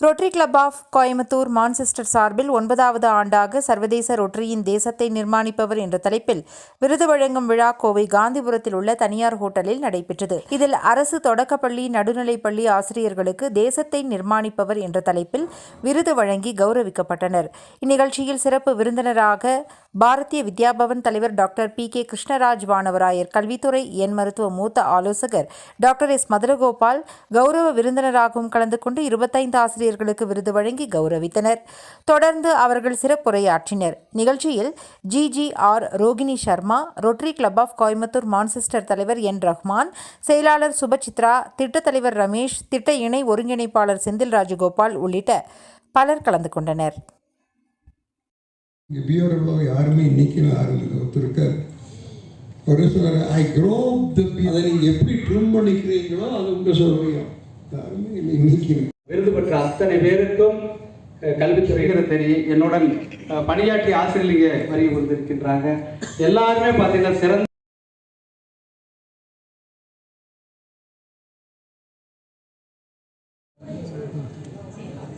Rotary Club of Coimbatore Manchester சார்பில் 9வது ஆண்டாக சர்வதேச ரோட்டரியின் தேசத்தை நிர்மாணிப்பவர் என்ற தலைப்பில் விருது வழங்கும் விழா கோவை காந்திபுரத்தில் உள்ள தனியார் ஹோட்டலில் நடைபெற்றது. இதில் அரசு தொடக்கப்பள்ளி, நடுநிலைப்பள்ளி ஆசிரியர்களுக்கு தேசத்தை நிர்மாணிப்பவர் என்ற தலைப்பில் விருது வழங்கி கௌரவிக்கப்பட்டனர். இந்நிகழ்ச்சியில் சிறப்பு விருந்தினராக பாரதிய வித்யாபவன் தலைவர் doctor B. K. Krishnaraj Vanavarayar, கல்வித்துறை எண் மருத்துவ மூத்த ஆலோசகர் டாக்டர் எஸ். மதுரகோபால் கௌரவ விருந்தினராகவும் கலந்து கொண்டு 25 ஆசிரியர்களுக்கு விருது வழங்கி கௌரவித்தனர். தொடர்ந்து அவர்கள் சிறப்புரையாற்றினர். நிகழ்ச்சியில் GGR Rohini Sharma, Rotary Club of Coimbatore Manchester தலைவர் என். ரஹ்மான், செயலாளர் சுபசித்ரா, திட்டத் தலைவர் ரமேஷ், திட்ட இணை ஒருங்கிணைப்பாளர் செந்தில் ராஜகோபால் உள்ளிட்ட பலர் கலந்து கொண்டனர். யாருமே இன்னைக்கு ஒருத்தருக்கார் ஒரு சொல்ற ஐ க்ரோ தி அதை நீங்கள் எப்படி ட்ரிம் பண்ணிக்கிறீங்களோ அது உங்க சொல்றீங்க. யாருமே இன்னைக்கு விருது பெற்ற அத்தனை பேருக்கும் கல்வித்துறை தெரியும். என்னுடன் பணியாற்றிய ஆசிரியர்கள் வரி வந்திருக்கின்றாங்க. எல்லாருமே பார்த்தீங்கன்னா சிறந்த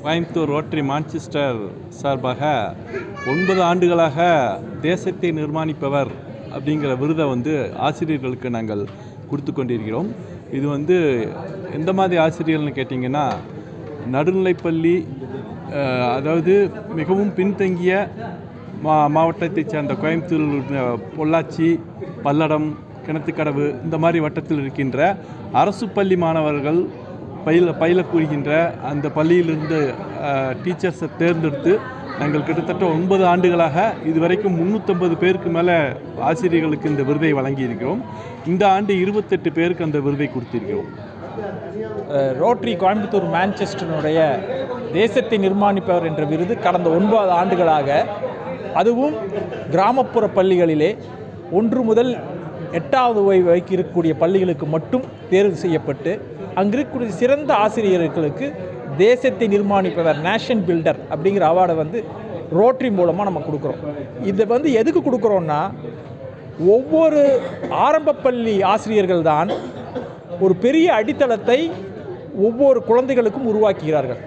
கோயம்புத்தூர் ரோட்டரி மான்செஸ்டர் சார்பாக 9 ஆண்டுகளாக தேசத்தை நிர்மாணிப்பவர் அப்படிங்கிற விருதை ஆசிரியர்களுக்கு நாங்கள் கொடுத்து கொண்டிருக்கிறோம். இது எந்த மாதிரி ஆசிரியர்கள்னு கேட்டிங்கன்னா, நடுநிலைப்பள்ளி, அதாவது மிகவும் பின்தங்கிய மாவட்டத்தைச் சேர்ந்த கோயம்புத்தூர், பொள்ளாச்சி, பல்லடம், கிணத்துக்கடவு இந்த மாதிரி வட்டத்தில் இருக்கின்ற அரசு பள்ளி மாணவர்கள் பயிலக்கூறுகின்ற அந்த பள்ளியிலிருந்து டீச்சர்ஸை தேர்ந்தெடுத்து நாங்கள் கிட்டத்தட்ட 9 ஆண்டுகளாக இதுவரைக்கும் 350 பேருக்கு மேலே ஆசிரியர்களுக்கு இந்த விருதை வழங்கியிருக்கிறோம். இந்த ஆண்டு 28 பேருக்கு அந்த விருதை கொடுத்திருக்கிறோம். ரோட்டரி கோயம்புத்தூர் மான்செஸ்டருடைய தேசத்தை நிர்மாணிப்பவர் என்ற விருது கடந்த 9 ஆண்டுகளாக, அதுவும் கிராமப்புற பள்ளிகளிலே 1 முதல் 8வது வரைக்கும் இருக்கக்கூடிய பள்ளிகளுக்கு மட்டும் தேர்வு செய்யப்பட்டு, அங்கு இருக்கக்கூடிய சிறந்த ஆசிரியர்களுக்கு தேசத்தை நிர்மாணிப்பவர், நேஷன் பில்டர் அப்படிங்கிற அவார்டை ரோட்டரி மூலமாக நம்ம கொடுக்குறோம். இதை எதுக்கு கொடுக்குறோன்னா, ஒவ்வொரு ஆரம்ப பள்ளி ஆசிரியர்கள் தான் ஒரு பெரிய அடித்தளத்தை ஒவ்வொரு குழந்தைகளுக்கும் உருவாக்குகிறார்கள்.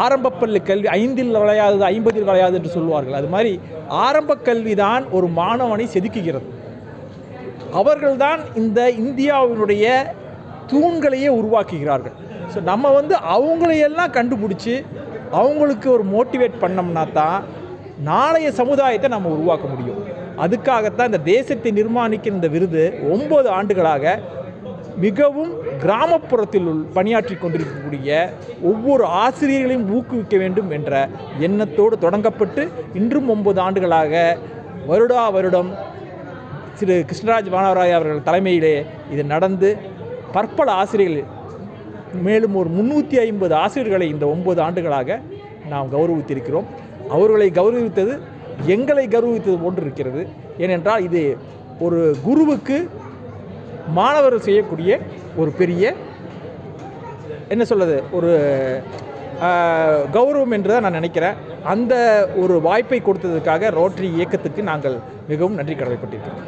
ஆரம்ப பள்ளி கல்வி 5ல் விளையாது 50ல் விளையாது என்று சொல்வார்கள். அது மாதிரி ஆரம்ப கல்வி தான் ஒரு மாணவனை செதுக்குகிறது. அவர்கள்தான் இந்த இந்தியாவினுடைய தூண்களையே உருவாக்குகிறார்கள். ஸோ நம்ம அவங்களையெல்லாம் கண்டுபிடிச்சி அவங்களுக்கு ஒரு மோட்டிவேட் பண்ணோம்னா தான் நாளைய சமுதாயத்தை நம்ம உருவாக்க முடியும். அதுக்காகத்தான் இந்த தேசத்தை நிர்மாணிக்கிற இந்த விருது 9 ஆண்டுகளாக மிகவும் கிராமப்புறத்தில் பணியாற்றி கொண்டிருக்கக்கூடிய ஒவ்வொரு ஆசிரியர்களையும் ஊக்குவிக்க வேண்டும் என்ற எண்ணத்தோடு தொடங்கப்பட்டு இன்றும் 9 ஆண்டுகளாக வருடா வருடம் திரு கிருஷ்ணராஜ் வானவராய் அவர்கள் தலைமையிலே இது நடந்து பற்பல ஆசிரியர்கள், மேலும் ஒரு 350 ஆசிரியர்களை இந்த 9 ஆண்டுகளாக நாம் கௌரவித்திருக்கிறோம். அவர்களை கௌரவித்தது எங்களை கௌரவித்தது போன்று இருக்கிறது. ஏனென்றால் இது ஒரு குருவுக்கு மாணவர்கள் செய்யக்கூடிய ஒரு பெரிய ஒரு கௌரவம் என்று தான் நான் நினைக்கிறேன். அந்த ஒரு வாய்ப்பை கொடுத்ததுக்காக ரோட்டரி இயக்கத்துக்கு நாங்கள் மிகவும் நன்றி கடமைப்பட்டிருக்கிறோம்.